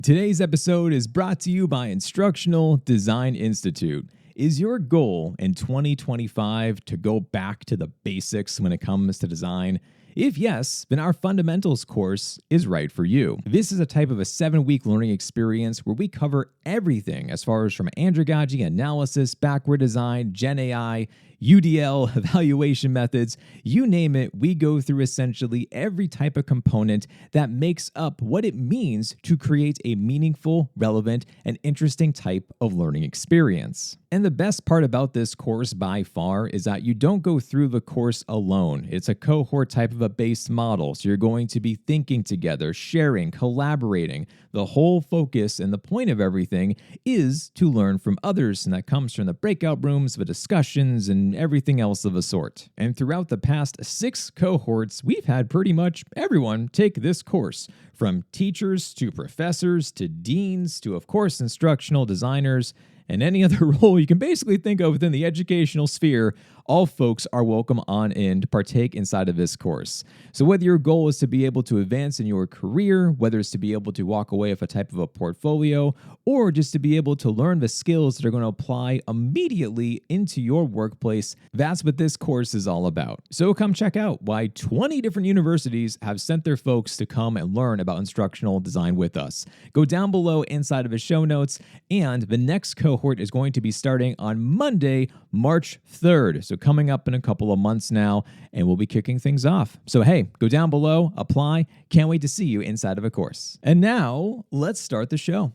Today's episode is brought to you by Instructional Design Institute. Is your goal in 2025 to go back to the basics when it comes to design? If yes, then our fundamentals course is right for you. This is a type of a 7-week learning experience where we cover everything as far as from andragogy analysis, backward design, Gen AI, UDL, evaluation methods, you name it, we go through essentially every type of component that makes up what it means to create a meaningful, relevant, and interesting type of learning experience. And the best part about this course by far is that you don't go through the course alone. It's a cohort type of a base model, so you're going to be thinking together, sharing, collaborating. The whole focus and the point of everything is to learn from others, and that comes from the breakout rooms, the discussions, and everything else of a sort. And throughout the past 6 cohorts, we've had pretty much everyone take this course, from teachers to professors to deans to, of course, instructional designers, and any other role you can basically think of within the educational sphere. All folks are welcome on in to partake inside of this course. So whether your goal is to be able to advance in your career, whether it's to be able to walk away with a type of a portfolio, or just to be able to learn the skills that are going to apply immediately into your workplace, that's what this course is all about. So come check out why 20 different universities have sent their folks to come and learn about instructional design with us. Go down below inside of the show notes, and the next cohort is going to be starting on Monday, March 3rd. So coming up in a couple of months now, and we'll be kicking things off. So hey, go down below, apply. Can't wait to see you inside of a course. And now, let's start the show.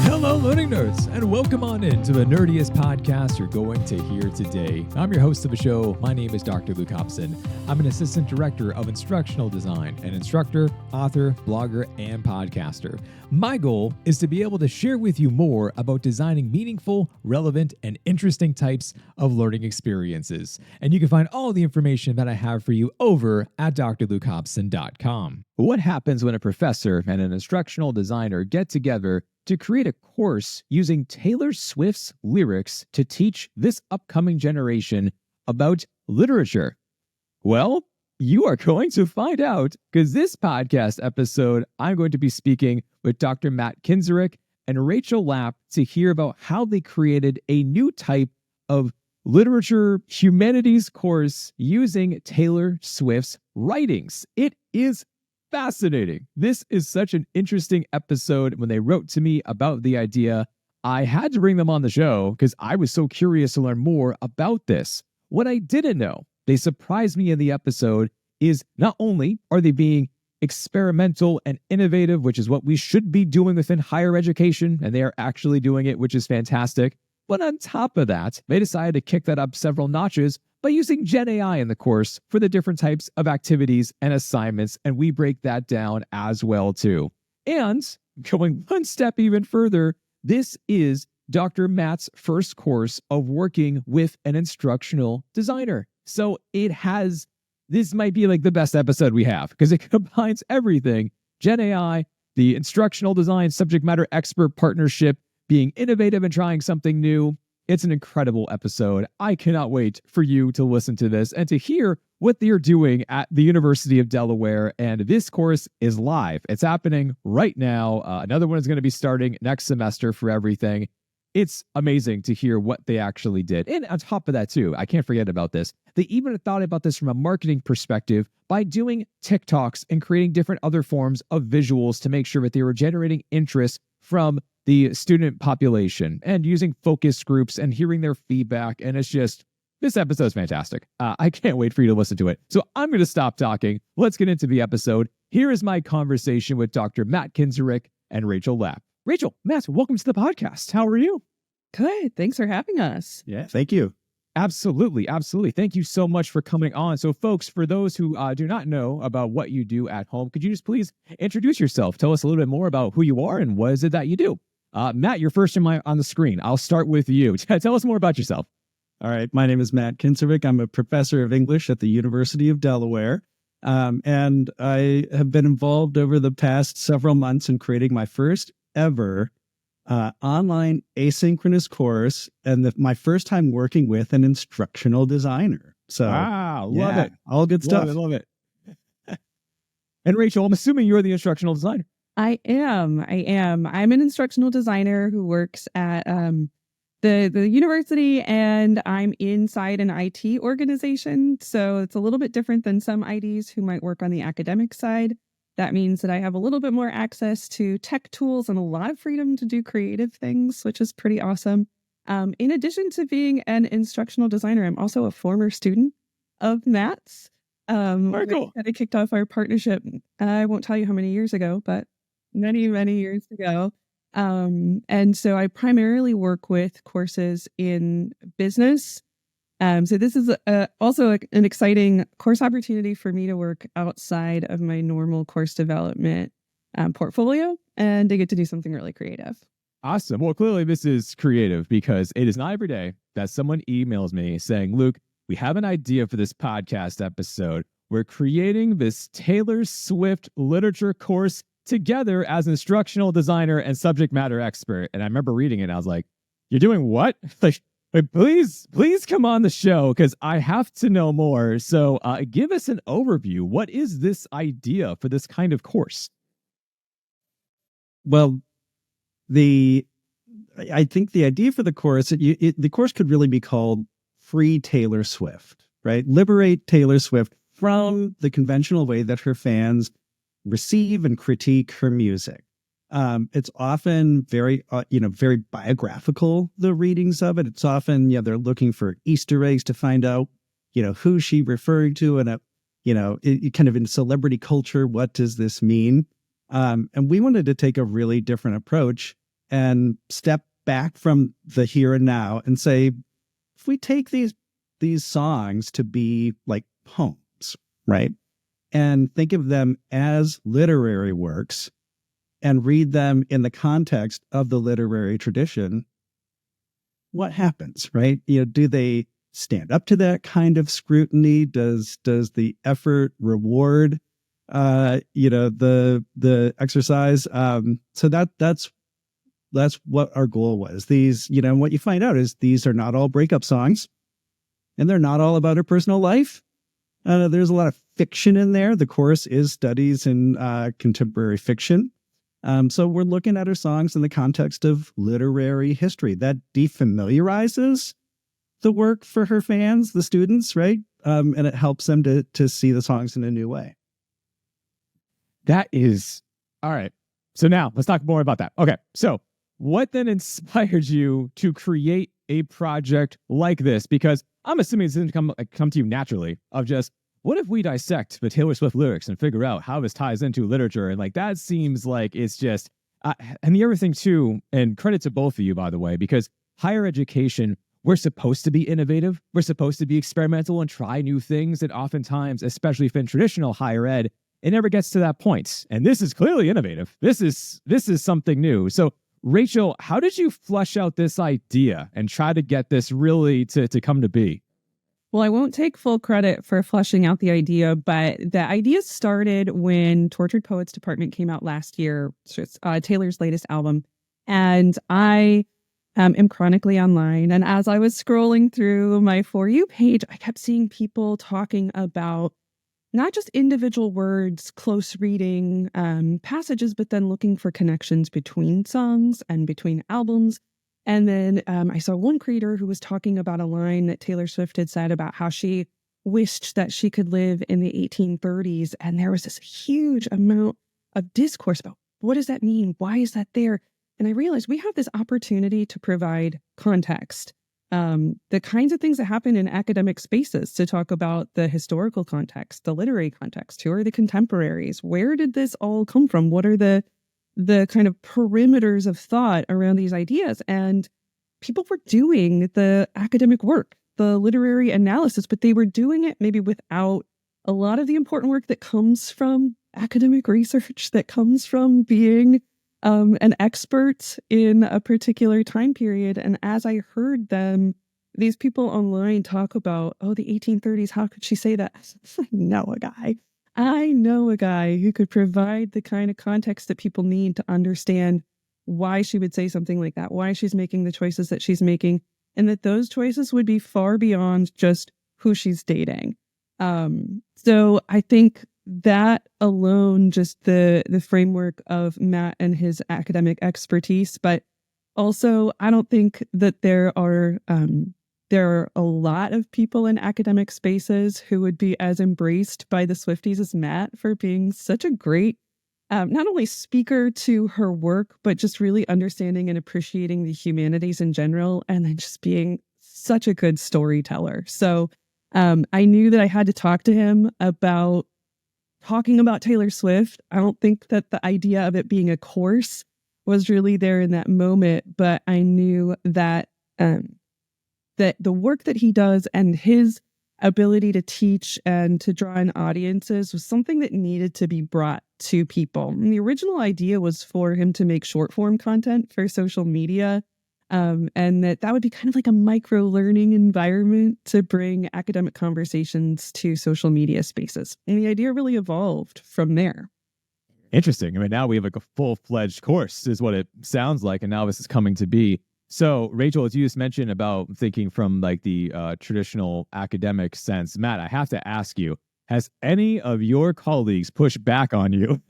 Hello, learning nerds, and welcome on in to the nerdiest podcast you're going to hear today. I'm your host of the show. My name is Dr. Luke Hobson. I'm an assistant director of instructional design, an instructor, author, blogger, and podcaster. My goal is to be able to share with you more about designing meaningful, relevant, and interesting types of learning experiences. And you can find all the information that I have for you over at drlukehobson.com. What happens when a professor and an instructional designer get together to create a course using Taylor Swift's lyrics to teach this upcoming generation about literature? Well, you are going to find out, because this podcast episode, I'm going to be speaking with Dr. Matt Kinservik and Rachel Lapp to hear about how they created a new type of literature humanities course using Taylor Swift's writings. It is fascinating. This is such an interesting episode. When they wrote to me about the idea, I had to bring them on the show because I was so curious to learn more about this. What I didn't know, they surprised me in the episode, is not only are they being experimental and innovative, which is what we should be doing within higher education, and they are actually doing it, which is fantastic, but on top of that, they decided to kick that up several notches by using Gen AI in the course for the different types of activities and assignments, and we break that down as well too. And going one step even further, this is Dr. Matt's first course of working with an instructional designer. So this might be like the best episode we have, because it combines everything: Gen AI, the instructional design subject matter expert partnership, being innovative and trying something new. It's an incredible episode. I cannot wait for you to listen to this and to hear what they're doing at the University of Delaware. And this course is live. It's happening right now. Another one is going to be starting next semester for everything. It's amazing to hear what they actually did. And on top of that too, I can't forget about this. They even thought about this from a marketing perspective by doing TikToks and creating different other forms of visuals to make sure that they were generating interest from the student population and using focus groups and hearing their feedback. And it's just, this episode's fantastic. I can't wait for you to listen to it. So I'm going to stop talking. Let's get into the episode. Here is my conversation with Dr. Matt Kinservik and Rachel Lapp. Rachel, Matt, welcome to the podcast. How are you? Good. Thanks for having us. Yeah, thank you. Absolutely. Absolutely. Thank you so much for coming on. So folks, for those who do not know about what you do at home, could you just please introduce yourself? Tell us a little bit more about who you are and what is it that you do? Matt, you're first on the screen. I'll start with you. Tell us more about yourself. All right. My name is Matt Kinservik. I'm a professor of English at the University of Delaware. And I have been involved over the past several months in creating my first ever online asynchronous course, and my first time working with an instructional designer. So, wow, love it. All good stuff. Love it. And Rachel, I'm assuming you're the instructional designer. I am. I'm an instructional designer who works at the university, and I'm inside an IT organization. So it's a little bit different than some IDs who might work on the academic side. That means that I have a little bit more access to tech tools and a lot of freedom to do creative things, which is pretty awesome. In addition to being an instructional designer, I'm also a former student of Matt's. Very cool. Kind of kicked off our partnership. I won't tell you how many years ago, but many, many years ago. And so I primarily work with courses in business. So this is also an exciting course opportunity for me to work outside of my normal course development portfolio and to get to do something really creative. Awesome. Well, clearly this is creative because it is not every day that someone emails me saying, Luke, we have an idea for this podcast episode. We're creating this Taylor Swift literature course together as an instructional designer and subject matter expert. And I remember reading it and I was like, you're doing what? Like, please come on the show because I have to know more. So give us an overview. What is this idea for this kind of course? Well, I think the idea for the course, the course could really be called Free Taylor Swift, right? Liberate Taylor Swift from the conventional way that her fans receive and critique her music. It's often very biographical, the readings of it. It's often, they're looking for Easter eggs to find out, who she referring to and, kind of in celebrity culture, what does this mean? And we wanted to take a really different approach and step back from the here and now and say, if we take these songs to be like poems, right? And think of them as literary works and read them in the context of the literary tradition, what happens, right? Do they stand up to that kind of scrutiny? Does the effort reward, the exercise? So that's what our goal was. These, what you find out is these are not all breakup songs, and they're not all about her personal life. There's a lot of fiction in there. The course is studies in contemporary fiction. So we're looking at her songs in the context of literary history that defamiliarizes the work for her fans, the students, right? And it helps them to see the songs in a new way. That is all right. So now let's talk more about that. Okay. So what then inspired you to create a project like this? Because I'm assuming this didn't come to you naturally of just, what if we dissect the Taylor Swift lyrics and figure out how this ties into literature? And like, that seems like it's just, and the other thing too, and credit to both of you, by the way, because higher education, we're supposed to be innovative. We're supposed to be experimental and try new things. And oftentimes, especially if in traditional higher ed, it never gets to that point. And this is clearly innovative. This is something new. So Rachel, how did you flesh out this idea and try to get this really to come to be? Well, I won't take full credit for fleshing out the idea, but the idea started when Tortured Poets Department came out last year, Taylor's latest album. And I am chronically online. And as I was scrolling through my For You page, I kept seeing people talking about not just individual words, close reading passages, but then looking for connections between songs and between albums. And then I saw one creator who was talking about a line that Taylor Swift had said about how she wished that she could live in the 1830s. And there was this huge amount of discourse about what does that mean? Why is that there? And I realized we have this opportunity to provide context, the kinds of things that happen in academic spaces, to talk about the historical context, the literary context, who are the contemporaries, where did this all come from? What are the kind of perimeters of thought around these ideas? And people were doing the academic work, the literary analysis, but they were doing it maybe without a lot of the important work that comes from academic research, that comes from being an expert in a particular time period. And as I heard these people online talk about, the 1830s, how could she say that? I know a guy who could provide the kind of context that people need to understand why she would say something like that, why she's making the choices that she's making, and that those choices would be far beyond just who she's dating. So I think that alone, just the framework of Matt and his academic expertise, but also I don't think that there are a lot of people in academic spaces who would be as embraced by the Swifties as Matt for being such a great, not only speaker to her work, but just really understanding and appreciating the humanities in general, and then just being such a good storyteller. So I knew that I had to talk to him about talking about Taylor Swift. I don't think that the idea of it being a course was really there in that moment, but I knew that that the work that he does and his ability to teach and to draw in audiences was something that needed to be brought to people. And the original idea was for him to make short form content for social media, and that would be kind of like a micro learning environment to bring academic conversations to social media spaces. And the idea really evolved from there. Interesting. I mean, now we have like a full-fledged course is what it sounds like, and now this is coming to be. So, Rachel, as you just mentioned about thinking from like the traditional academic sense, Matt, I have to ask you, has any of your colleagues pushed back on you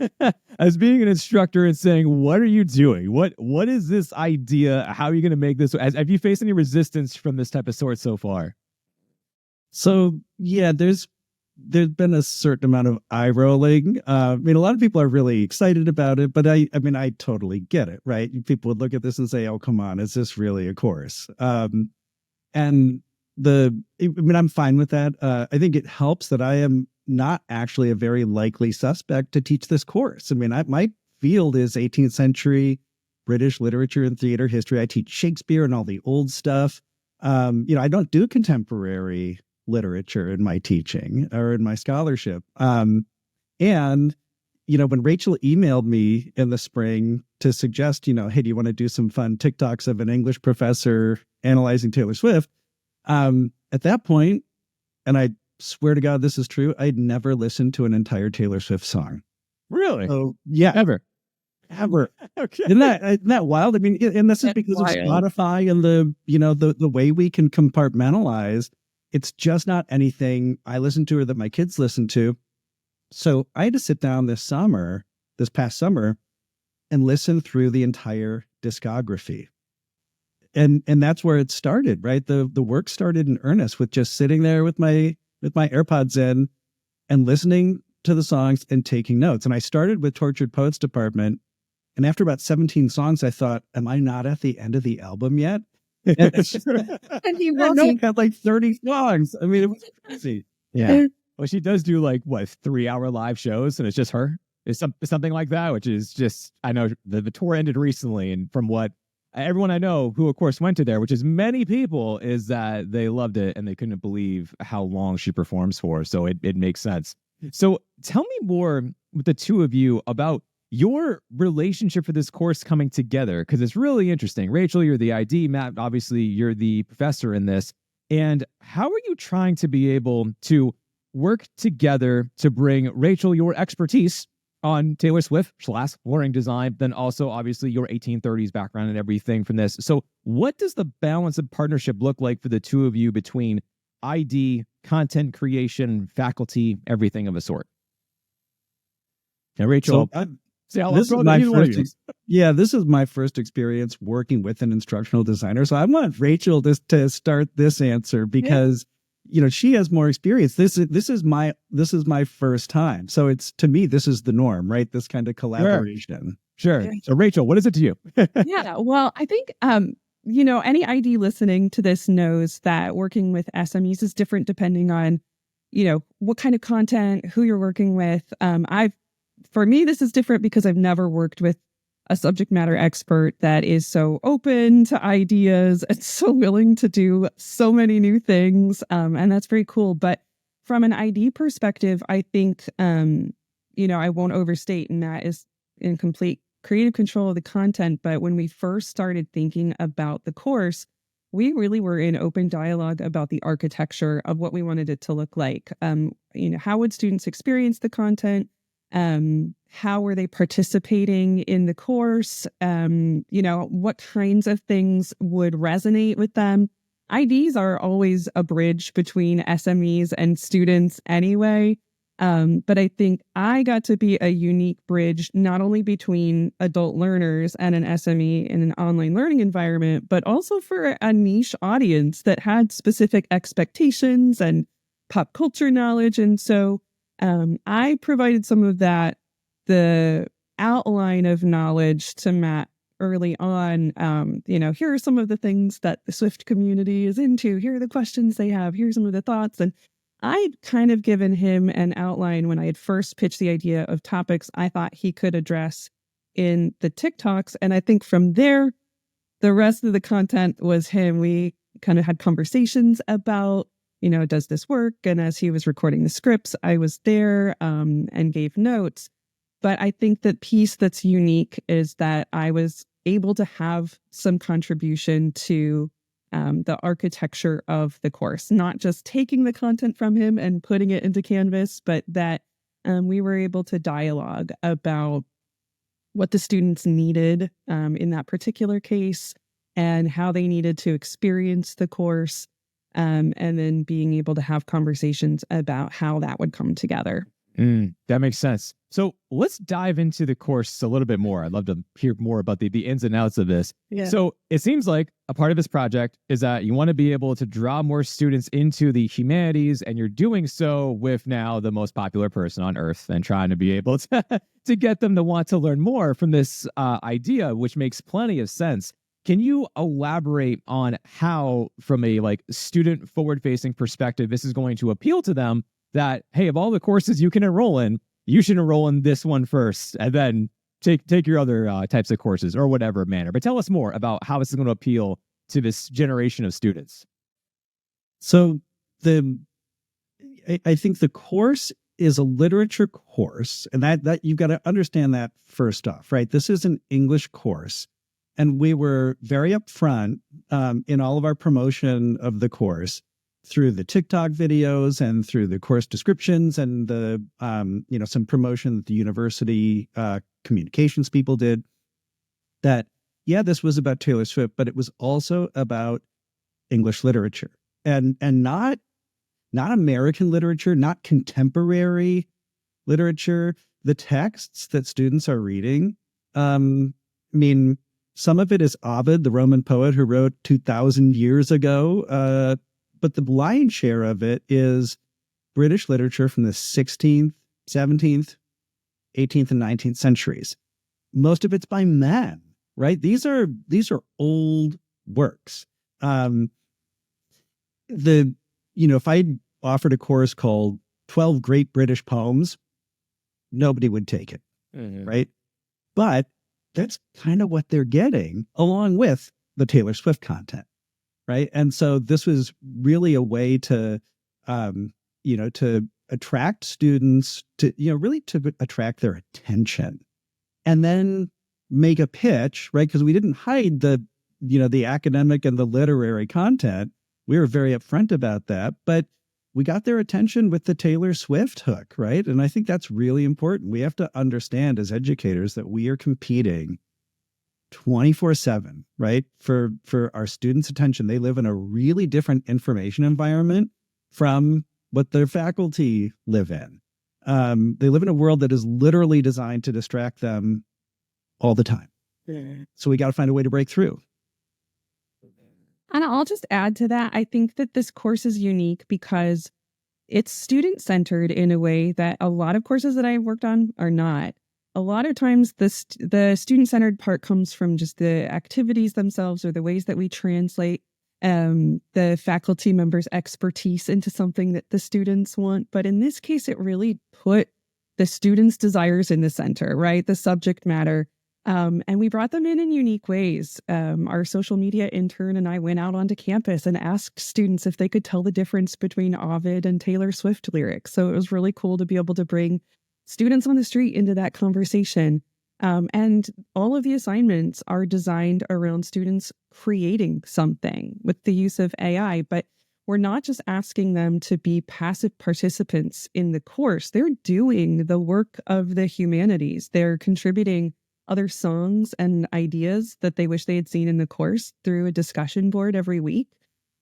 as being an instructor and saying, what are you doing? What is this idea? How are you going to make this? Have you faced any resistance from this type of sort so far? So, yeah, there's been a certain amount of eye rolling. I mean, a lot of people are really excited about it, but I mean, I totally get it, right? People would look at this and say, "Oh, come on, is this really a course?" And I mean, I'm fine with that. I think it helps that I am not actually a very likely suspect to teach this course. I mean, my field is 18th century British literature and theater history. I teach Shakespeare and all the old stuff. I don't do contemporary literature in my teaching or in my scholarship. And, when Rachel emailed me in the spring to suggest, hey, do you want to do some fun TikToks of an English professor analyzing Taylor Swift? At that point, and I swear to God, this is true, I'd never listened to an entire Taylor Swift song. Really? Oh, yeah. Ever. Okay. Isn't that wild? I mean, and this is because of Spotify and the way we can compartmentalize. It's just not anything I listen to or that my kids listen to. So I had to sit down this past summer, and listen through the entire discography. And that's where it started, right? The work started in earnest with just sitting there with my AirPods in and listening to the songs and taking notes. And I started with Tortured Poets Department. And after about 17 songs, I thought, am I not at the end of the album yet? And he had like 30 songs. I mean, it was crazy. Yeah. Well, she does do like 3-hour live shows, and it's just her. It's something like that, which is just, I know the tour ended recently, and from what everyone I know who, of course, went to there, which is many people, is that they loved it and they couldn't believe how long she performs for. So it makes sense. So tell me more with the two of you about your relationship for this course coming together, because it's really interesting. Rachel, you're the ID. Matt, obviously, you're the professor in this. And how are you trying to be able to work together to bring, Rachel, your expertise on Taylor Swift / learning design, then also obviously your 1830s background and everything from this. So what does the balance of partnership look like for the two of you between ID, content creation, faculty, everything of a sort? Now, Rachel, this is my first experience working with an instructional designer. So I want Rachel to start this answer because she has more experience. This is my first time. So to me, this is the norm, right? This kind of collaboration. Sure. So Rachel, what is it to you? Yeah. Well, I think, any ID listening to this knows that working with SMEs is different depending on, what kind of content, who you're working with. For me, this is different because I've never worked with a subject matter expert that is so open to ideas and so willing to do so many new things. And that's very cool. But from an ID perspective, I think, I won't overstate, and that is in complete creative control of the content. But when we first started thinking about the course, we really were in open dialogue about the architecture of what we wanted it to look like. How would students experience the content? How were they participating in the course? What kinds of things would resonate with them? IDs are always a bridge between SMEs and students anyway. But I think I got to be a unique bridge, not only between adult learners and an SME in an online learning environment, but also for a niche audience that had specific expectations and pop culture knowledge. And so I provided some of that, the outline of knowledge to Matt early on. Here are some of the things that the Swift community is into. Here are the questions they have. Here's some of the thoughts. And I'd kind of given him an outline when I had first pitched the idea of topics I thought he could address in the TikToks. And I think from there, the rest of the content was him. We kind of had conversations about, does this work? And as he was recording the scripts, I was there and gave notes. But I think the piece that's unique is that I was able to have some contribution to the architecture of the course, not just taking the content from him and putting it into Canvas, but that we were able to dialogue about what the students needed in that particular case and how they needed to experience the course, and then being able to have conversations about how that would come together. That makes sense. So let's dive into the course a little bit more. I'd love to hear more about the ins and outs of this. Yeah. So it seems like a part of this project is that you want to be able to draw more students into the humanities, and you're doing so with now the most popular person on earth and trying to be able to get them to want to learn more from this idea, which makes plenty of sense. Can you elaborate on how, from a student forward-facing perspective, this is going to appeal to them? That, hey, of all the courses you can enroll in, you should enroll in this one first, and then take your other types of courses or whatever manner. But tell us more about how this is going to appeal to this generation of students. So I think the course is a literature course, and that you've got to understand that first off, right? This is an English course, and we were very upfront in all of our promotion of the course, through the TikTok videos and through the course descriptions and the, some promotion that the university communications people did, that, this was about Taylor Swift, but it was also about English literature and not American literature, not contemporary literature. The texts that students are reading, some of it is Ovid, the Roman poet who wrote 2,000 years ago, but the lion's share of it is British literature from the 16th, 17th, 18th, and 19th centuries. Most of it's by men, right? These are old works. If I offered a course called 12 Great British Poems, nobody would take it, right? But that's kind of what they're getting along with the Taylor Swift content. Right. And so this was really a way to, to attract students, to attract their attention, and then make a pitch, right? Because we didn't hide the academic and the literary content. We were very upfront about that, but we got their attention with the Taylor Swift hook, right? And I think that's really important. We have to understand as educators that we are competing 24/7, right? For our students' attention. They live in a really different information environment from what their faculty live in. They live in a world that is literally designed to distract them all the time. So we got to find a way to break through. And I'll just add to that. I think that this course is unique because it's student-centered in a way that a lot of courses that I've worked on are not. A lot of times the student-centered part comes from just the activities themselves or the ways that we translate the faculty members' expertise into something that the students want. But in this case, it really put the students' desires in the center, right? The subject matter. And we brought them in unique ways. Our social media intern and I went out onto campus and asked students if they could tell the difference between Ovid and Taylor Swift lyrics. So it was really cool to be able to bring students on the street into that conversation. And all of the assignments are designed around students creating something with the use of AI. But we're not just asking them to be passive participants in the course. They're doing the work of the humanities. They're contributing other songs and ideas that they wish they had seen in the course through a discussion board every week.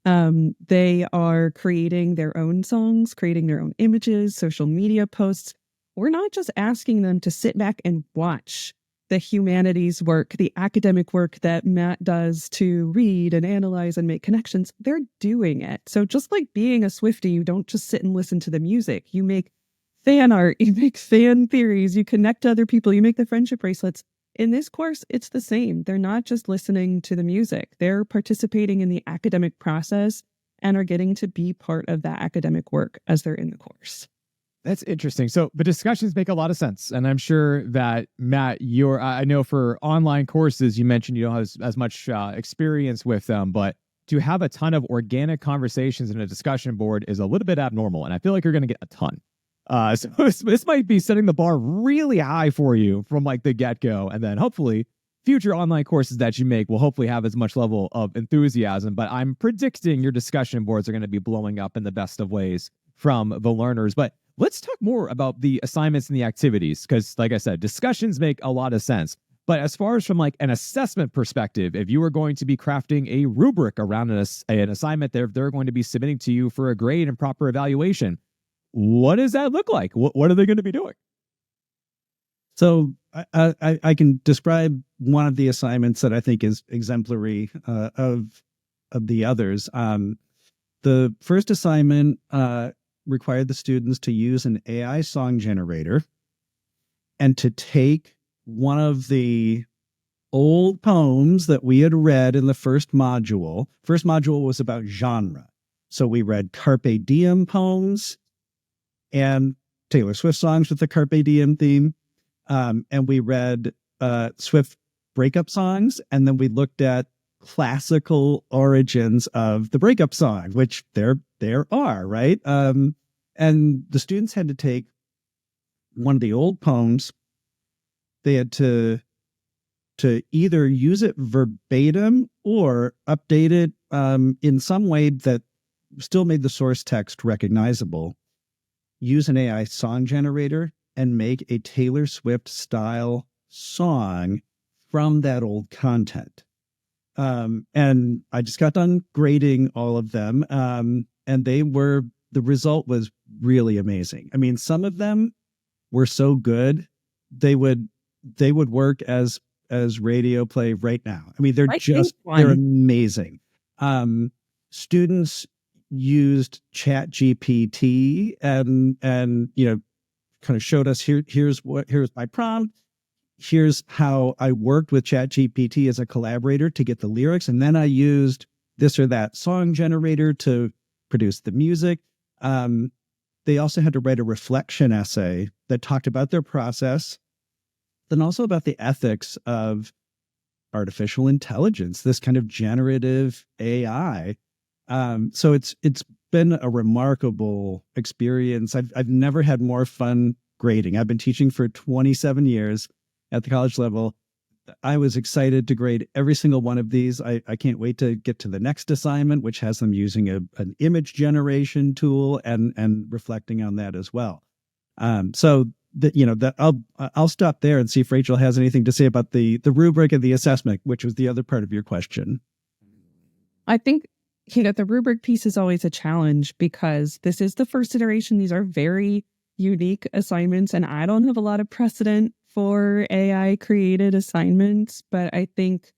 They are creating their own songs, creating their own images, social media posts. We're not just asking them to sit back and watch the humanities work, the academic work that Matt does to read and analyze and make connections. They're doing it. So just like being a Swiftie, you don't just sit and listen to the music. You make fan art, you make fan theories, you connect to other people, you make the friendship bracelets. In this course, it's the same. They're not just listening to the music. They're participating in the academic process and are getting to be part of that academic work as they're in the course. That's interesting. So the discussions make a lot of sense. And I'm sure that, Matt, I know for online courses, you mentioned you don't have as much experience with them, but to have a ton of organic conversations in a discussion board is a little bit abnormal. And I feel like you're going to get a ton. So this might be setting the bar really high for you from like the get-go. And then hopefully future online courses that you make will hopefully have as much level of enthusiasm. But I'm predicting your discussion boards are going to be blowing up in the best of ways from the learners. But let's talk more about the assignments and the activities, because like I said, discussions make a lot of sense. But as far as from like an assessment perspective, if you are going to be crafting a rubric around an assignment they're going to be submitting to you for a grade and proper evaluation, what does that look like? What are they going to be doing? So I can describe one of the assignments that I think is exemplary of the others. The first assignment required the students to use an AI song generator and to take one of the old poems that we had read in the first module. First module was about genre. So we read Carpe Diem poems and Taylor Swift songs with the Carpe Diem theme. And we read Swift breakup songs. And then we looked at classical origins of the breakup song, which there are, right? And the students had to take one of the old poems. They had to either use it verbatim or update it in some way that still made the source text recognizable. Use an AI song generator and make a Taylor Swift style song from that old content. And I just got done grading all of them. And the result was really amazing. I mean, some of them were so good, they would work as radio play right now. I mean, they're amazing. Students used ChatGPT and kind of showed us here's my prompt. Here's how I worked with ChatGPT as a collaborator to get the lyrics. And then I used this or that song generator to produce the music. They also had to write a reflection essay that talked about their process, then also about the ethics of artificial intelligence, this kind of generative AI. So it's been a remarkable experience. I've never had more fun grading. I've been teaching for 27 years at the college level. I was excited to grade every single one of these. I can't wait to get to the next assignment, which has them using an image generation tool and reflecting on that as well. So I'll stop there and see if Rachel has anything to say about the rubric and the assessment, which was the other part of your question. I think the rubric piece is always a challenge because this is the first iteration. These are very unique assignments, and I don't have a lot of precedent for AI created assignments, but I think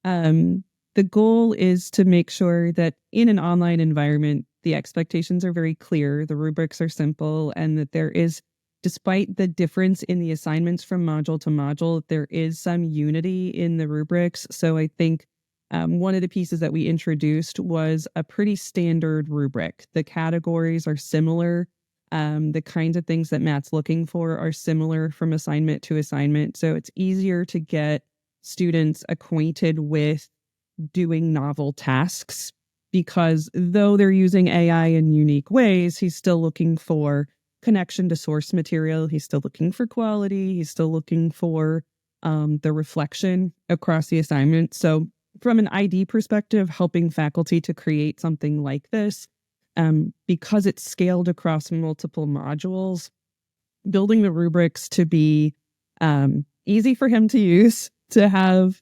the goal is to make sure that in an online environment, the expectations are very clear, the rubrics are simple, and that there is, despite the difference in the assignments from module to module, there is some unity in the rubrics. So I think one of the pieces that we introduced was a pretty standard rubric. The categories are similar. The kinds of things that Matt's looking for are similar from assignment to assignment. So it's easier to get students acquainted with doing novel tasks because though they're using AI in unique ways, he's still looking for connection to source material. He's still looking for quality. He's still looking for the reflection across the assignment. So from an ID perspective, helping faculty to create something like this, because it's scaled across multiple modules, building the rubrics to be easy for him to use, to have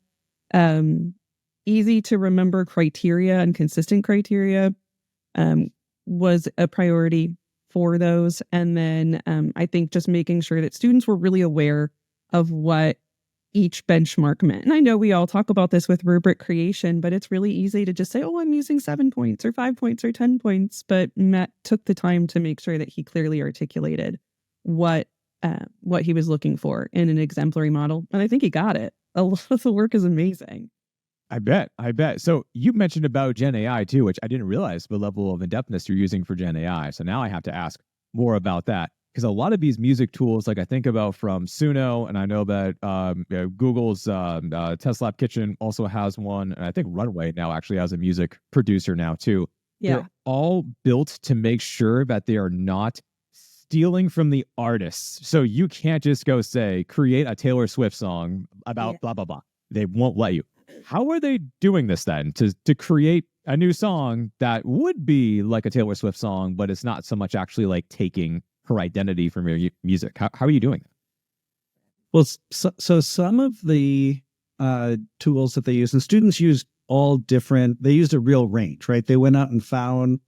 easy to remember criteria and consistent criteria was a priority for those. And then I think just making sure that students were really aware of what each benchmark meant. And I know we all talk about this with rubric creation, but it's really easy to just say, oh, I'm using 7 points or 5 points or 10 points. But Matt took the time to make sure that he clearly articulated what he was looking for in an exemplary model. And I think he got it. A lot of the work is amazing. I bet. So you mentioned about Gen AI too, which I didn't realize the level of in-depthness you're using for Gen AI. So now I have to ask more about that. Because a lot of these music tools, like I think about from Suno, and I know that Google's Test Lab Kitchen also has one, and I think Runway now actually has a music producer now too. Yeah. They're all built to make sure that they are not stealing from the artists. So you can't just go say, create a Taylor Swift song about blah, blah, blah. They won't let you. How are they doing this then to create a new song that would be like a Taylor Swift song, but it's not so much actually like taking her identity from your music? How are you doing that? Well, so some of the tools that they use, and students used all different, they used a real range, right? They went out and found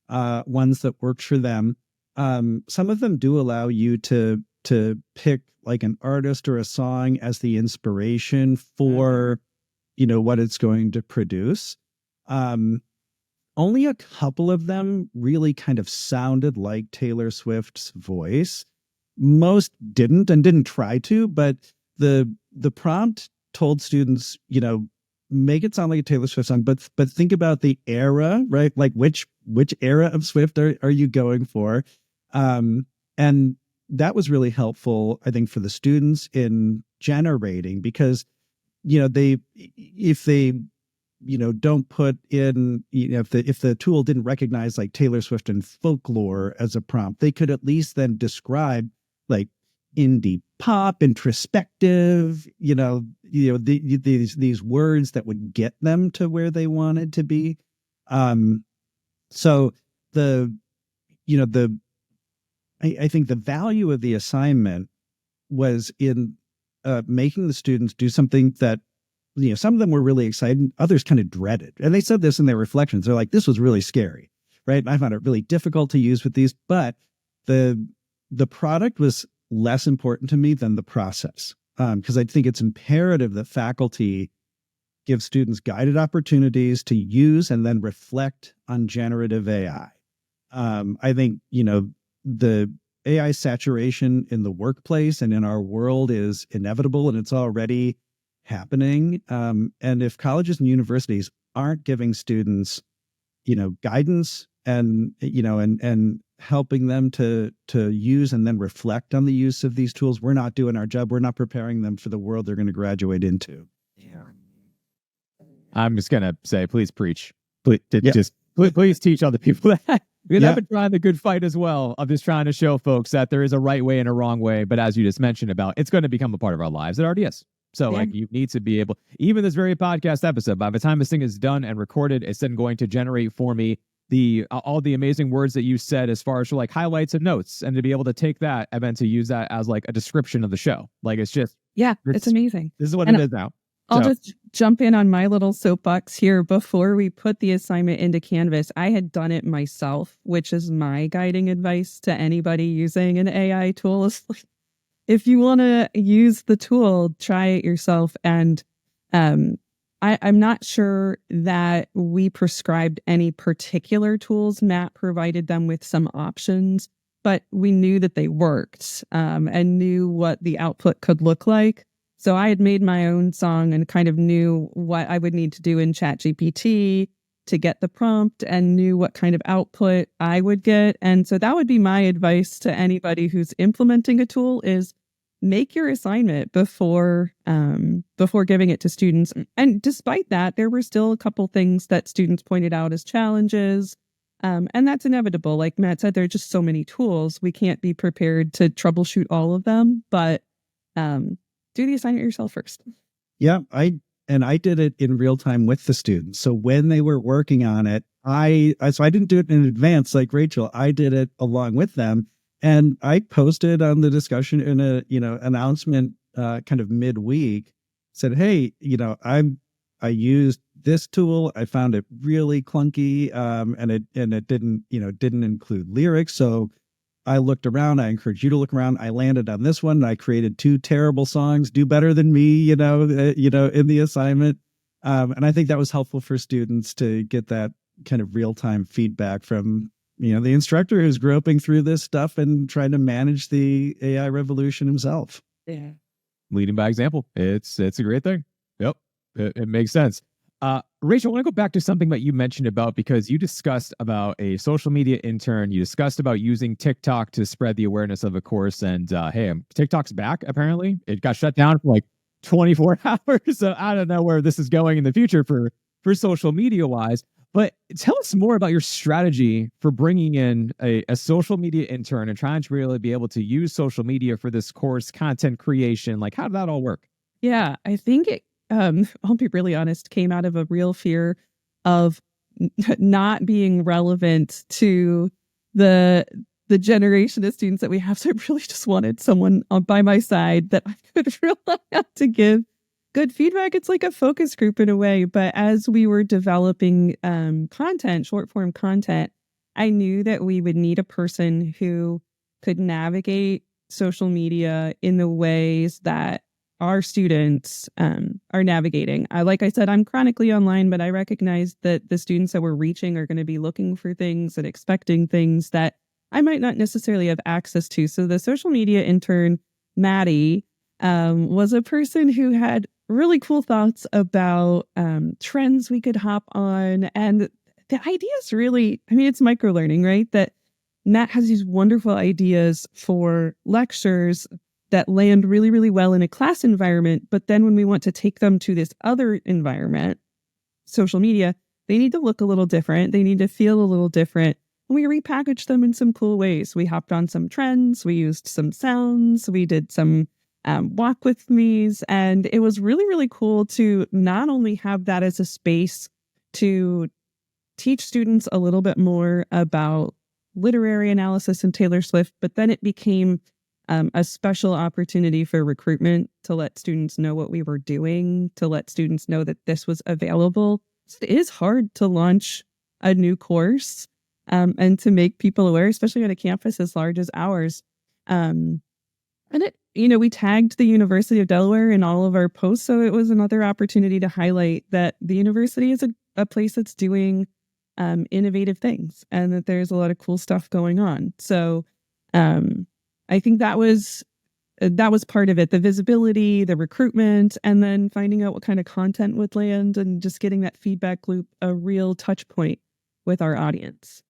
ones that worked for them. Some of them do allow you to pick like an artist or a song as the inspiration for, what it's going to produce. Only a couple of them really kind of sounded like Taylor Swift's voice. Most didn't try to, but the prompt told students, make it sound like a Taylor Swift song, but think about the era, right? Like which era of Swift are you going for? And that was really helpful, I think, for the students in generating, because, if they don't put in, if the tool didn't recognize like Taylor Swift and folklore as a prompt, they could at least then describe like indie pop, introspective, these words that would get them to where they wanted to be. So I think the value of the assignment was in making the students do something that, some of them were really excited, others kind of dreaded. And they said this in their reflections. They're like, this was really scary, right? And I found it really difficult to use with these, but the product was less important to me than the process. Because I think it's imperative that faculty give students guided opportunities to use and then reflect on generative AI. I think, the AI saturation in the workplace and in our world is inevitable, and it's already happening. And if colleges and universities aren't giving students, guidance and helping them to use and then reflect on the use of these tools, we're not doing our job. We're not preparing them for the world they're going to graduate into. Yeah. I'm just going to say, please preach. Please teach other people that. Because I've been trying the good fight as well of just trying to show folks that there is a right way and a wrong way. But as you just mentioned about, it's going to become a part of our lives. It already is. So like you need to be able, even this very podcast episode, by the time this thing is done and recorded, it's then going to generate for me all the amazing words that you said as far as like highlights and notes, and to be able to take that and then to use that as like a description of the show. Like it's just, it's amazing. This is what it is now. I'll just jump in on my little soapbox here. Before we put the assignment into Canvas, I had done it myself, which is my guiding advice to anybody using an AI tool. If you want to use the tool, try it yourself. And I'm not sure that we prescribed any particular tools. Matt provided them with some options, but we knew that they worked and knew what the output could look like. So I had made my own song and kind of knew what I would need to do in ChatGPT to get the prompt, and knew what kind of output I would get. And so that would be my advice to anybody who's implementing a tool: is make your assignment before giving it to students. And despite that, there were still a couple things that students pointed out as challenges. And that's inevitable. Like Matt said, there are just so many tools. We can't be prepared to troubleshoot all of them, but do the assignment yourself first. Yeah, I did it in real time with the students. So when they were working on it, I didn't do it in advance like Rachel. I did it along with them, and I posted on the discussion in a announcement kind of midweek. Said, hey, I used this tool. I found it really clunky, and it didn't include lyrics. So I looked around. I encourage you to look around. I landed on this one. I created 2 terrible songs, do better than me, in the assignment. And I think that was helpful for students to get that kind of real-time feedback from, the instructor who's groping through this stuff and trying to manage the AI revolution himself. Yeah. Leading by example. It's a great thing. Yep. It makes sense. Rachel, I want to go back to something that you mentioned about, because you discussed about a social media intern. You discussed about using TikTok to spread the awareness of a course. And hey, TikTok's back, apparently. It got shut down for like 24 hours. So I don't know where this is going in the future for social media wise. But tell us more about your strategy for bringing in a social media intern and trying to really be able to use social media for this course content creation. Like, how did that all work? Yeah, I think it, I'll be really honest, came out of a real fear of not being relevant to the generation of students that we have. So I really just wanted someone by my side that I could rely on to give good feedback. It's like a focus group in a way. But as we were developing content, short form content, I knew that we would need a person who could navigate social media in the ways that our students are navigating. Like I said, I'm chronically online, but I recognize that the students that we're reaching are going to be looking for things and expecting things that I might not necessarily have access to. So the social media intern, Maddie, was a person who had really cool thoughts about trends we could hop on. And the idea is really, it's microlearning, right? That Matt has these wonderful ideas for lectures that land really, really well in a class environment. But then when we want to take them to this other environment, social media, they need to look a little different. They need to feel a little different. And we repackaged them in some cool ways. We hopped on some trends. We used some sounds. We did some walk with me's. And it was really, really cool to not only have that as a space to teach students a little bit more about literary analysis and Taylor Swift, but then it became a special opportunity for recruitment to let students know what we were doing, to let students know that this was available. So it is hard to launch a new course and to make people aware, especially on a campus as large as ours. And it, we tagged the University of Delaware in all of our posts. So it was another opportunity to highlight that the university is a place that's doing innovative things and that there's a lot of cool stuff going on. So I think that was part of it, the visibility, the recruitment, and then finding out what kind of content would land and just getting that feedback loop, a real touch point with our audience.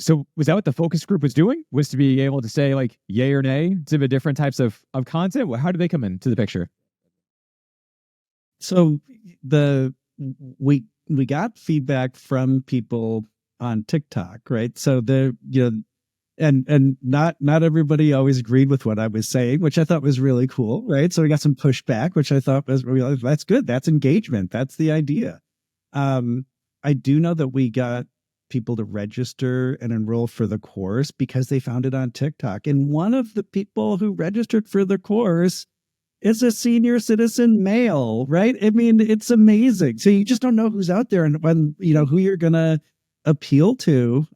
So was that what the focus group was doing? Was to be able to say like yay or nay to the different types of content? How did they come into the picture? So we got feedback from people on TikTok, right? So and not everybody always agreed with what I was saying, which I thought was really cool, right? So we got some pushback, which I thought was really, that's good. That's engagement. That's the idea. I do know that we got people to register and enroll for the course because they found it on TikTok. And one of the people who registered for the course is a senior citizen male, right? It's amazing. So you just don't know who's out there and when, who you're going to appeal to,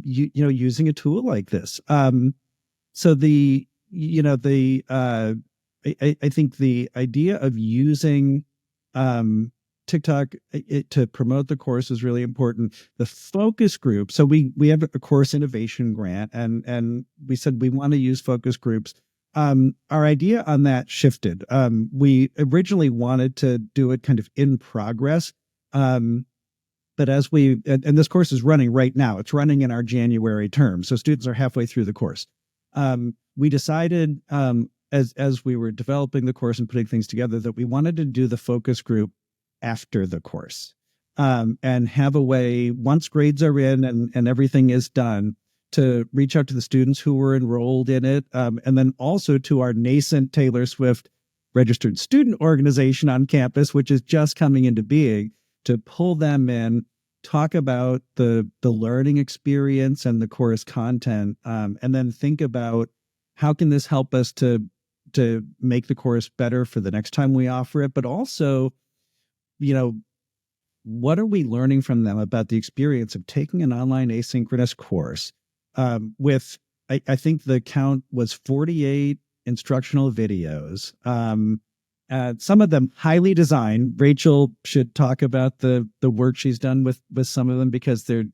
using a tool like this. So I think the idea of using TikTok to promote the course is really important. The focus group. So we have a course innovation grant, and we said we want to use focus groups. Our idea on that shifted. We originally wanted to do it kind of in progress. But as and this course is running right now, it's running in our January term. So students are halfway through the course. We decided as we were developing the course and putting things together that we wanted to do the focus group after the course and have a way, once grades are in and everything is done, to reach out to the students who were enrolled in it. And then also to our nascent Taylor Swift registered student organization on campus, which is just coming into being, to pull them in, talk about the learning experience and the course content, and then think about how can this help us to make the course better for the next time we offer it, but also, what are we learning from them about the experience of taking an online asynchronous course I think the count was 48 instructional videos. Some of them highly designed. Rachel should talk about the work she's done with some of them, because it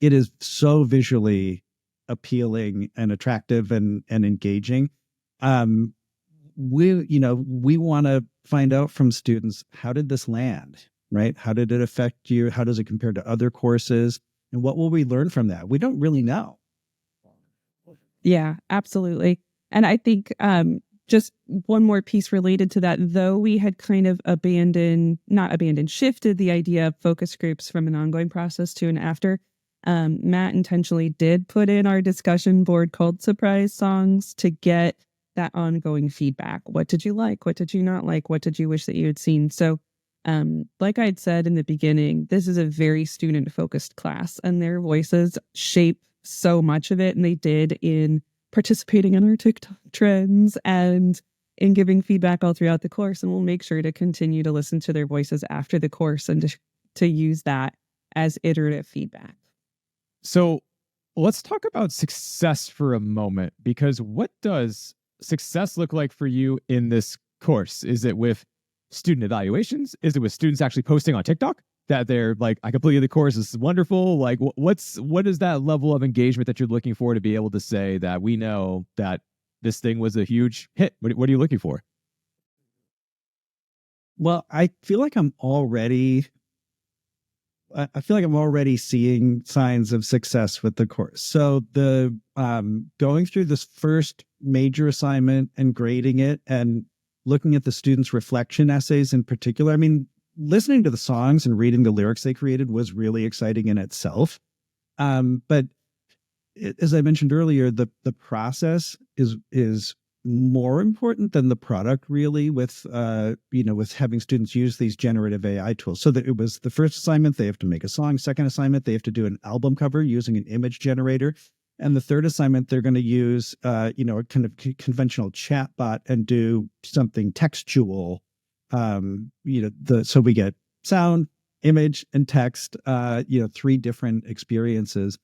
is so visually appealing and attractive and engaging. We want to find out from students, how did this land, right? How did it affect you? How does it compare to other courses? And what will we learn from that? We don't really know. Yeah, absolutely. And I think just one more piece related to that, though we had kind of shifted the idea of focus groups from an ongoing process to an after, Matt intentionally did put in our discussion board called surprise songs to get that ongoing feedback. What did you like? What did you not like? What did you wish that you had seen? So like I had said in the beginning, this is a very student focused class, and their voices shape so much of it. And they did in participating in our TikTok trends and in giving feedback all throughout the course. And we'll make sure to continue to listen to their voices after the course and to use that as iterative feedback. So let's talk about success for a moment, because what does success look like for you in this course? Is it with student evaluations? Is it with students actually posting on TikTok that they're like, I completed the course, this is wonderful? Like, what is that level of engagement that you're looking for to be able to say that we know that this thing was a huge hit? What are you looking for? Well, I feel like I'm already seeing signs of success with the course. So the going through this first major assignment and grading it and looking at the students' reflection essays in particular. I mean, listening to the songs and reading the lyrics they created was really exciting in itself. But as I mentioned earlier, the process is more important than the product, really, with having students use these generative AI tools. So that it was the first assignment, they have to make a song. Second assignment, they have to do an album cover using an image generator. And the third assignment, they're going to use, a kind of conventional chatbot and do something textual. So we get sound, image, and text. Three different experiences.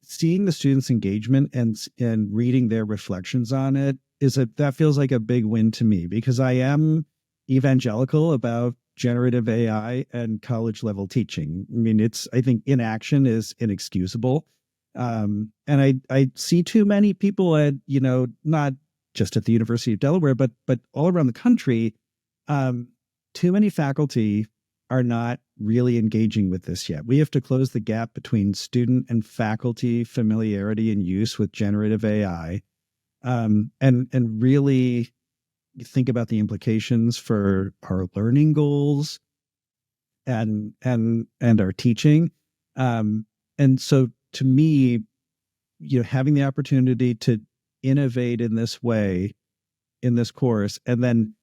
Seeing the students' engagement and reading their reflections on it that feels like a big win to me, because I am evangelical about generative AI and college level teaching. I mean, I think inaction is inexcusable. And I see too many people at, not just at the University of Delaware, but all around the country, too many faculty are not really engaging with this yet. We have to close the gap between student and faculty familiarity and use with generative AI, and really think about the implications for our learning goals and our teaching. And so to me, having the opportunity to innovate in this way in this course, and then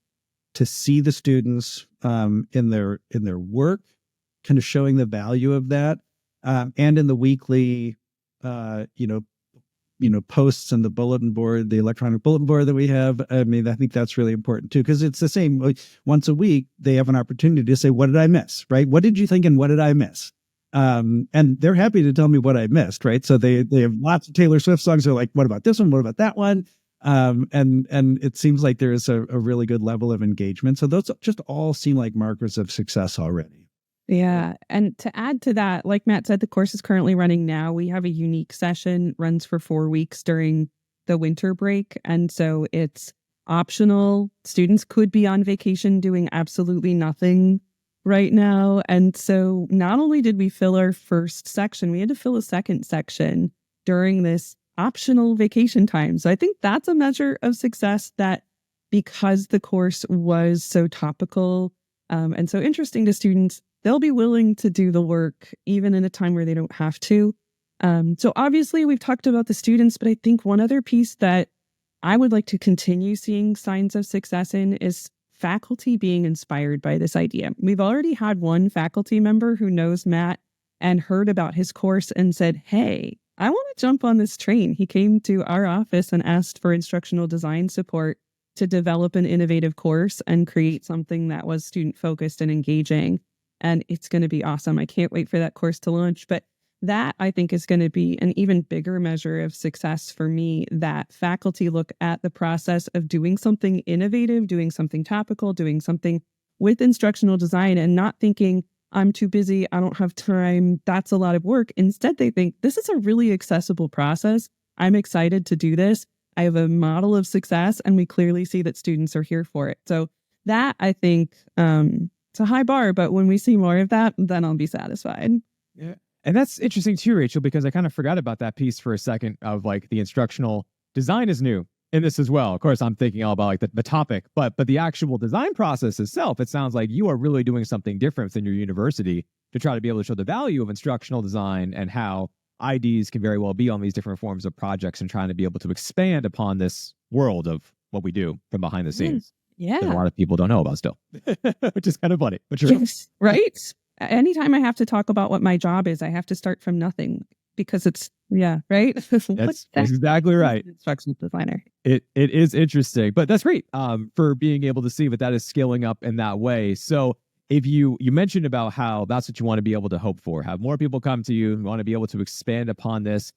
to see the students in their work, kind of showing the value of that, and in the weekly posts and the bulletin board, the electronic bulletin board that we have. I mean, I think that's really important too, because it's the same. Once a week, they have an opportunity to say, what did I miss? Right? What did you think? And what did I miss? And they're happy to tell me what I missed. Right. So they have lots of Taylor Swift songs. They're like, what about this one? What about that one? And it seems like there is a really good level of engagement. So those just all seem like markers of success already. Yeah. And to add to that, like Matt said, the course is currently running now. We have a unique session, runs for 4 weeks during the winter break. And so it's optional. Students could be on vacation doing absolutely nothing right now. And so not only did we fill our first section, we had to fill a second section during this optional vacation time. So I think that's a measure of success, that because the course was so topical and so interesting to students, they'll be willing to do the work even in a time where they don't have to. So obviously we've talked about the students, but I think one other piece that I would like to continue seeing signs of success in is faculty being inspired by this idea. We've already had one faculty member who knows Matt and heard about his course and said, hey, I want to jump on this train. He came to our office and asked for instructional design support. to develop an innovative course and create something that was student focused and engaging. And it's going to be awesome. I can't wait for that course to launch. But that, I think, is going to be an even bigger measure of success for me, that faculty look at the process of doing something innovative, doing something topical, doing something with instructional design, and not thinking, I'm too busy, I don't have time, that's a lot of work. Instead, they think, this is a really accessible process. I'm excited to do this. I have a model of success, and we clearly see that students are here for it. So that, I think, it's a high bar, but when we see more of that, then I'll be satisfied. Yeah. And that's interesting too, Rachel, because I kind of forgot about that piece for a second of like the instructional design is new in this as well. Of course, I'm thinking all about like the topic, but the actual design process itself, it sounds like you are really doing something different within your university to try to be able to show the value of instructional design and how IDs can very well be on these different forms of projects and trying to be able to expand upon this world of what we do from behind the scenes. Yeah. That a lot of people don't know about still, which is kind of funny, but true. Yes, right? Anytime I have to talk about what my job is, I have to start from nothing because it's, right? That's exactly right. Instructional designer. It is interesting, but that's great for being able to see that is scaling up in that way. So if you mentioned about how that's what you want to be able to hope for, have more people come to you, want to be able to expand upon this.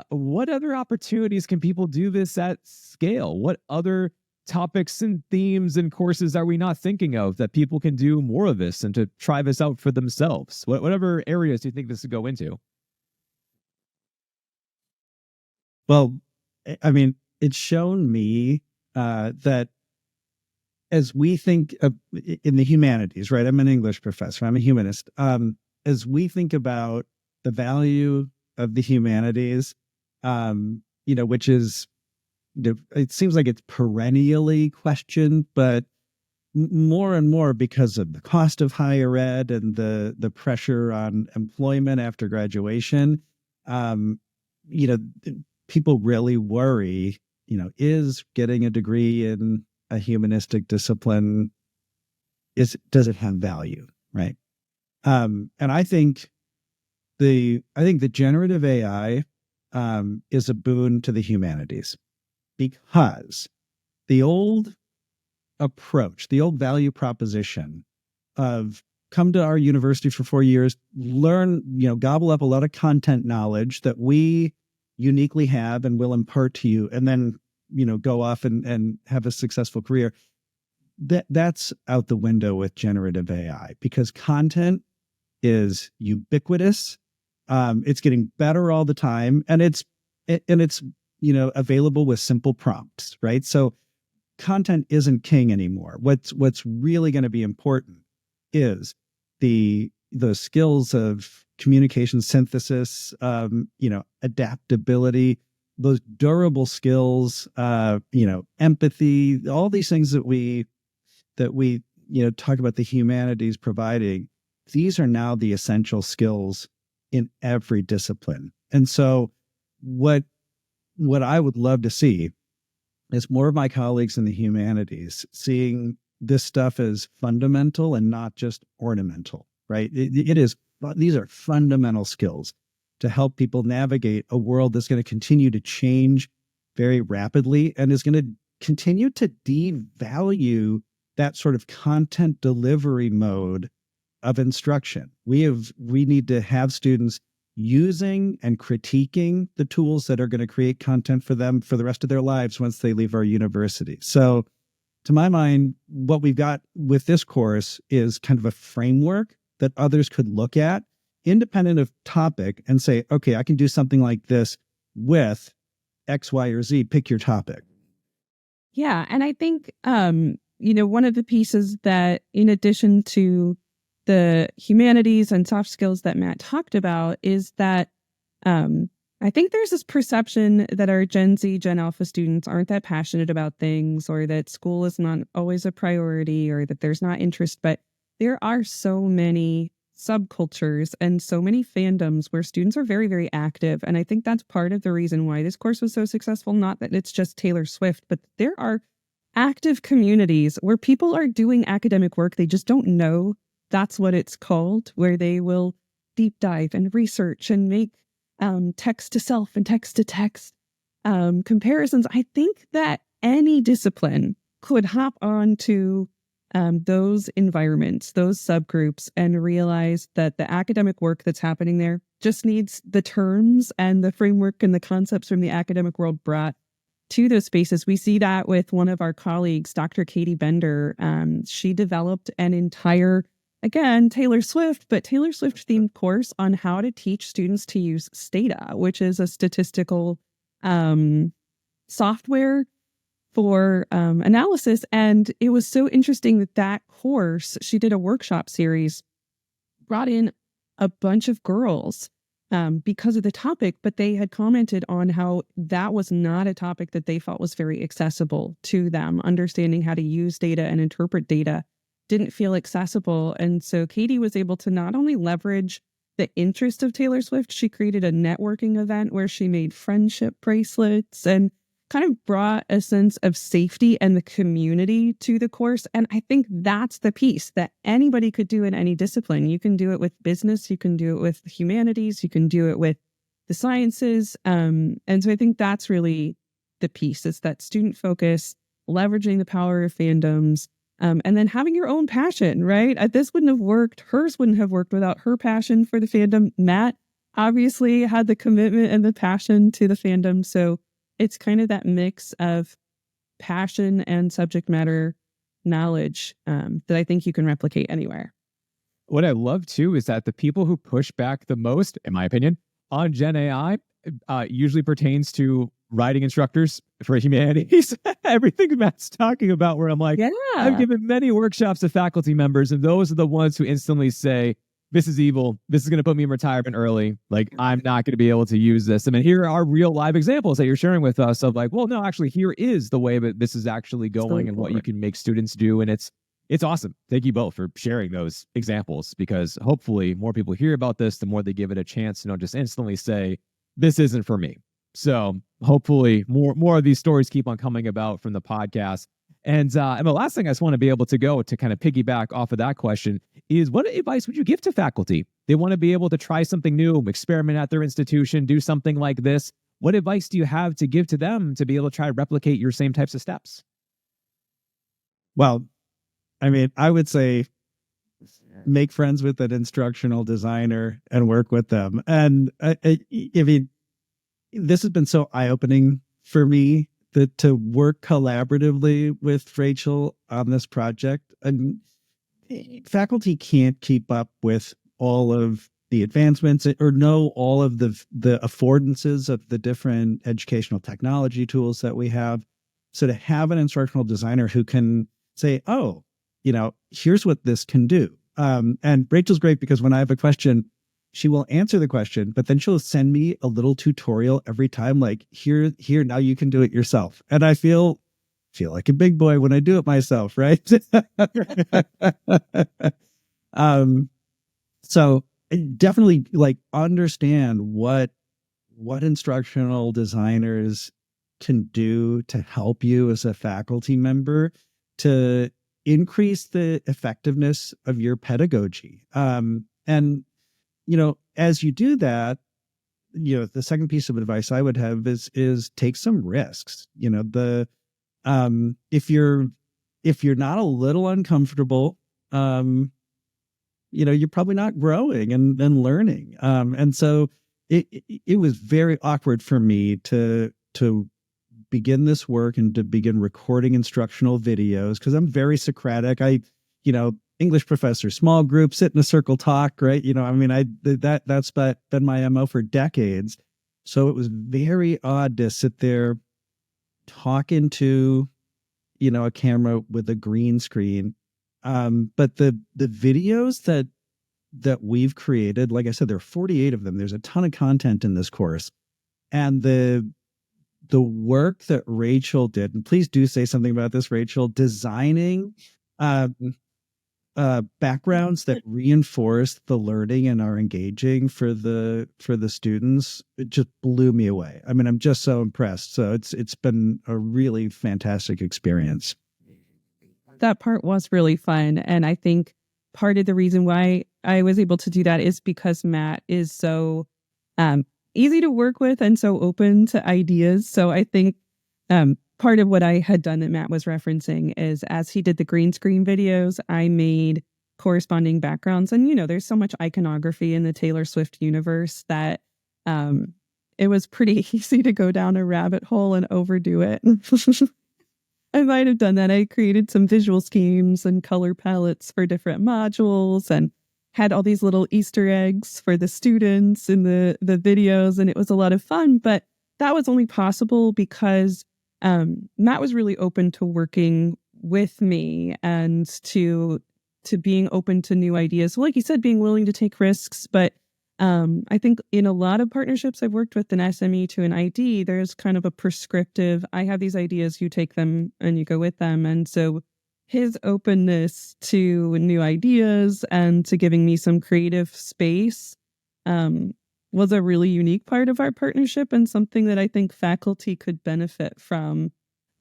What other opportunities can people do this at scale? What other topics and themes and courses are we not thinking of that people can do more of this and to try this out for themselves? Whatever areas do you think this would go into? Well, I mean, it's shown me that as we think of in the humanities, right? I'm an English professor. I'm a humanist. As we think about the value of the humanities, which is, it seems like it's perennially questioned, but more and more because of the cost of higher ed and the pressure on employment after graduation, people really worry, is getting a degree in a humanistic discipline, does it have value, right? And I think the generative AI is a boon to the humanities, because the old approach, the old value proposition of come to our university for 4 years, learn, gobble up a lot of content knowledge that we uniquely have and will impart to you, and then, go off and have a successful career. That's out the window with generative AI, because content is ubiquitous. It's getting better all the time, and it's available with simple prompts, right? So content isn't king anymore. What's really going to be important is the skills of communication synthesis, adaptability, those durable skills, empathy, all these things that we talk about the humanities providing. These are now the essential skills in every discipline. And so what I would love to see is more of my colleagues in the humanities seeing this stuff as fundamental and not just ornamental, right? These are fundamental skills to help people navigate a world that's going to continue to change very rapidly and is going to continue to devalue that sort of content delivery mode of instruction. We need to have students using and critiquing the tools that are going to create content for them for the rest of their lives once they leave our university. So to my mind, what we've got with this course is kind of a framework that others could look at independent of topic and say, okay, I can do something like this with X, Y, or Z, pick your topic. Yeah. And I think, one of the pieces that, in addition to the humanities and soft skills that Matt talked about, is that I think there's this perception that our Gen Z, Gen Alpha students aren't that passionate about things, or that school is not always a priority, or that there's not interest. But there are so many subcultures and so many fandoms where students are very, very active. And I think that's part of the reason why this course was so successful. Not that it's just Taylor Swift, but there are active communities where people are doing academic work. They just don't know that's what it's called, where they will deep dive and research and make text to self and text to text comparisons. I think that any discipline could hop on to those environments, those subgroups, and realize that the academic work that's happening there just needs the terms and the framework and the concepts from the academic world brought to those spaces. We see that with one of our colleagues, Dr. Katie Bender. She developed an entire, again, Taylor Swift themed course on how to teach students to use Stata, which is a statistical software for analysis. And it was so interesting that course, she did a workshop series, brought in a bunch of girls because of the topic, but they had commented on how that was not a topic that they felt was very accessible to them. Understanding how to use data and interpret data didn't feel accessible. And so Katie was able to not only leverage the interest of Taylor Swift, she created a networking event where she made friendship bracelets and kind of brought a sense of safety and the community to the course. And I think that's the piece that anybody could do in any discipline. You can do it with business, you can do it with humanities, you can do it with the sciences. And so I think that's really the piece. It's that student focus, leveraging the power of fandoms, and then having your own passion, right? This wouldn't have worked. Hers wouldn't have worked without her passion for the fandom. Matt obviously had the commitment and the passion to the fandom. So it's kind of that mix of passion and subject matter knowledge that I think you can replicate anywhere. What I love too is that the people who push back the most, in my opinion, on Gen AI usually pertains to writing instructors for humanities. Everything Matt's talking about, where I'm like, yeah. I've given many workshops to faculty members, and those are the ones who instantly say, this is evil. This is going to put me in retirement early. Like, I'm not going to be able to use this. I mean, here are real live examples that you're sharing with us of like, well, no, actually, here is the way that this is actually going and what you can make students do. And it's awesome. Thank you both for sharing those examples, because hopefully more people hear about this, the more they give it a chance, just instantly say, this isn't for me. So hopefully more of these stories keep on coming about from the podcast. And the last thing I just want to be able to go to kind of piggyback off of that question is, what advice would you give to faculty? They want to be able to try something new, experiment at their institution, do something like this. What advice do you have to give to them to be able to try to replicate your same types of steps? Well, I mean, I would say make friends with an instructional designer and work with them. And I mean, this has been so eye-opening for me that to work collaboratively with Rachel on this project. And faculty can't keep up with all of the advancements or know all of the affordances of the different educational technology tools that we have. So to have an instructional designer who can say, oh, here's what this can do. And Rachel's great, because when I have a question, she will answer the question, but then she'll send me a little tutorial every time, like, here, now you can do it yourself. And I feel like a big boy when I do it myself, right? So definitely understand what instructional designers can do to help you as a faculty member to increase the effectiveness of your pedagogy. And as you do that, the second piece of advice I would have is take some risks. If you're not a little uncomfortable, you're probably not growing and learning. And so it was very awkward for me to begin this work and to begin recording instructional videos, because I'm very Socratic. English professor, small group, sit in a circle, talk, right? That's been my MO for decades. So it was very odd to sit there talking to, a camera with a green screen. But the videos that we've created, like I said, there are 48 of them. There's a ton of content in this course. And the work that Rachel did, and please do say something about this, Rachel, designing backgrounds that reinforce the learning and are engaging for the students, it just blew me away. I mean, I'm just so impressed. So it's been a really fantastic experience. That part was really fun. And I think part of the reason why I was able to do that is because Matt is so easy to work with and so open to ideas. So I think part of what I had done that Matt was referencing is as he did the green screen videos, I made corresponding backgrounds. And, there's so much iconography in the Taylor Swift universe that it was pretty easy to go down a rabbit hole and overdo it. I might have done that. I created some visual schemes and color palettes for different modules and had all these little Easter eggs for the students in the videos. And it was a lot of fun. But that was only possible because Matt was really open to working with me and to being open to new ideas. So like you said, being willing to take risks. But I think in a lot of partnerships I've worked with an SME to an ID, there's kind of a prescriptive, I have these ideas, you take them and you go with them. And so his openness to new ideas and to giving me some creative space was a really unique part of our partnership and something that I think faculty could benefit from,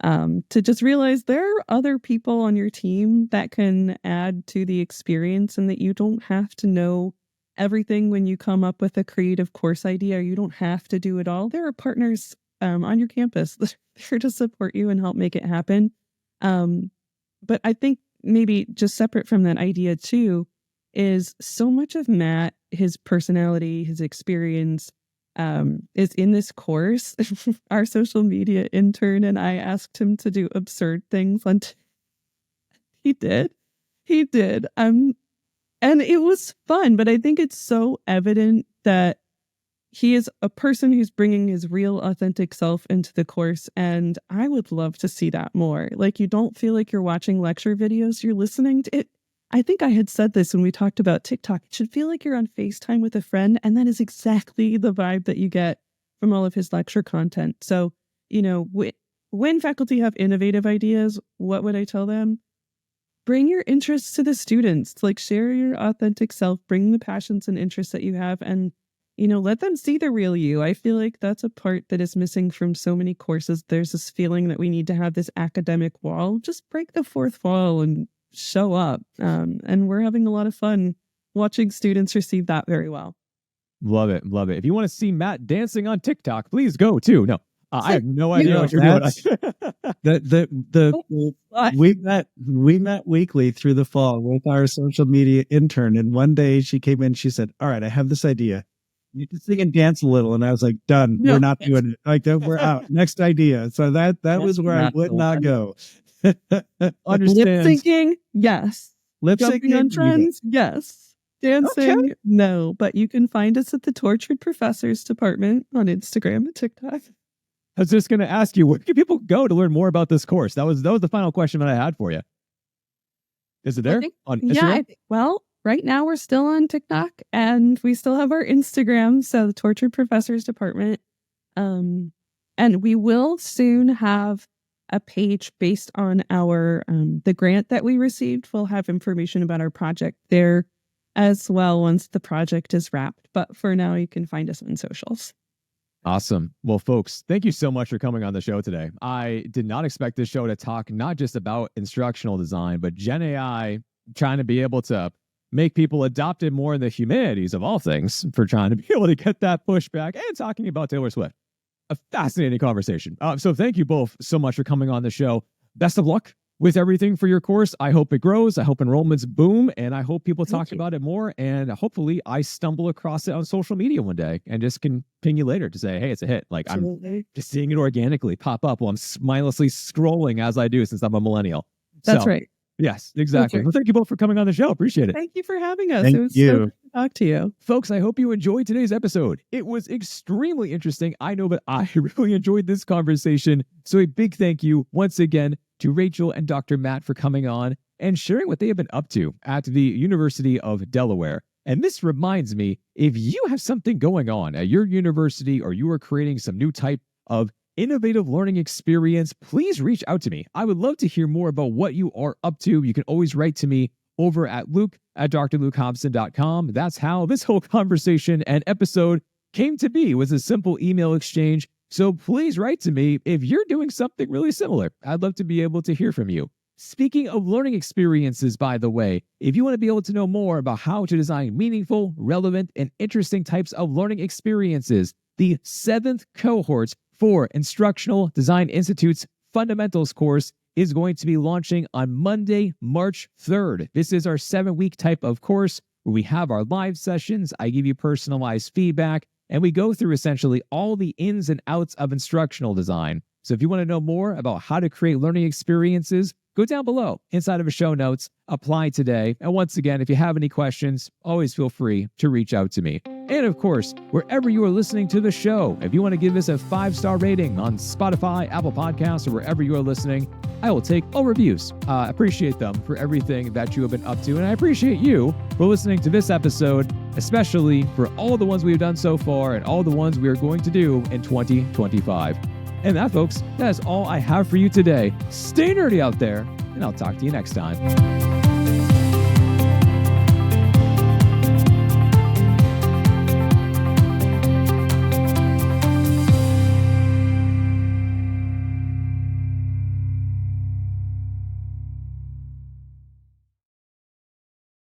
to just realize there are other people on your team that can add to the experience and that you don't have to know everything when you come up with a creative course idea. You don't have to do it all. There are partners on your campus that are there to support you and help make it happen. But I think maybe just separate from that idea too, is so much of Matt, his personality, his experience, is in this course. Our social media intern and I asked him to do absurd things he did. And it was fun, but I think it's so evident that he is a person who's bringing his real authentic self into the course. And I would love to see that more. Like, you don't feel like you're watching lecture videos, you're listening to it. I think I had said this when we talked about TikTok. It should feel like you're on FaceTime with a friend. And that is exactly the vibe that you get from all of his lecture content. So, when faculty have innovative ideas, what would I tell them? Bring your interests to the students, like share your authentic self, bring the passions and interests that you have, and, let them see the real you. I feel like that's a part that is missing from so many courses. There's this feeling that we need to have this academic wall. Just break the fourth wall and show up. And we're having a lot of fun watching students receive that very well. Love it. Love it. If you want to see Matt dancing on TikTok, please go too. No. I have no idea what you're doing. We met weekly through the fall with our social media intern, and one day she came in. She said, "All right, I have this idea. You can sing and dance a little." And I was like, "Done. No, we're not doing it. Like, we're out. Next idea." So that was where I would not go. Understand. Lip syncing, yes. Jumping on trends, yes. Dancing, no. But you can find us at the Tortured Professors Department on Instagram and TikTok. I was just going to ask you, where can people go to learn more about this course? That was the final question that I had for you. Is it there on Instagram? Yeah, right now we're still on TikTok and we still have our Instagram. So the Tortured Professors Department. And we will soon have a page based on our the grant that we received. We'll have information about our project there as well once the project is wrapped. But for now, you can find us on socials. Awesome. Well, folks, thank you so much for coming on the show today. I did not expect this show to talk not just about instructional design, but Gen AI trying to be able to make people adopt it more in the humanities of all things, for trying to be able to get that pushback, and talking about Taylor Swift. A fascinating conversation. So thank you both so much for coming on the show. Best of luck with everything for your course. I hope it grows. I hope enrollments boom, and I hope people talk about it more. And hopefully I stumble across it on social media one day and just can ping you later to say, hey, it's a hit. Like, absolutely. I'm just seeing it organically pop up while I'm mindlessly scrolling as I do, since I'm a millennial. That's right. Yes, exactly. Well, thank you both for coming on the show. Appreciate it. Thank you for having us. Thank it was you. so good to talk to you. Folks, I hope you enjoyed today's episode. It was extremely interesting. I know that I really enjoyed this conversation. So a big thank you once again to Rachel and Dr. Matt for coming on and sharing what they have been up to at the University of Delaware. And this reminds me, if you have something going on at your university or you are creating some new type of innovative learning experience, please reach out to me. I would love to hear more about what you are up to. You can always write to me over at luke@drlukehobson.com. That's how this whole conversation and episode came to be, was a simple email exchange. So please write to me if you're doing something really similar. I'd love to be able to hear from you. Speaking of learning experiences, by the way, if you want to be able to know more about how to design meaningful, relevant, and interesting types of learning experiences, the 7th cohort for Instructional Design Institute's fundamentals course is going to be launching on Monday, March 3rd. This is our 7-week type of course where we have our live sessions. I give you personalized feedback, and we go through essentially all the ins and outs of instructional design. So if you want to know more about how to create learning experiences, go down below inside of the show notes, apply today. And once again, if you have any questions, always feel free to reach out to me. And of course, wherever you are listening to the show, if you want to give us a 5-star rating on Spotify, Apple Podcasts, or wherever you are listening, I will take all reviews. I appreciate them for everything that you have been up to. And I appreciate you for listening to this episode, especially for all the ones we've done so far and all the ones we are going to do in 2025. And that, folks, that is all I have for you today. Stay nerdy out there, and I'll talk to you next time.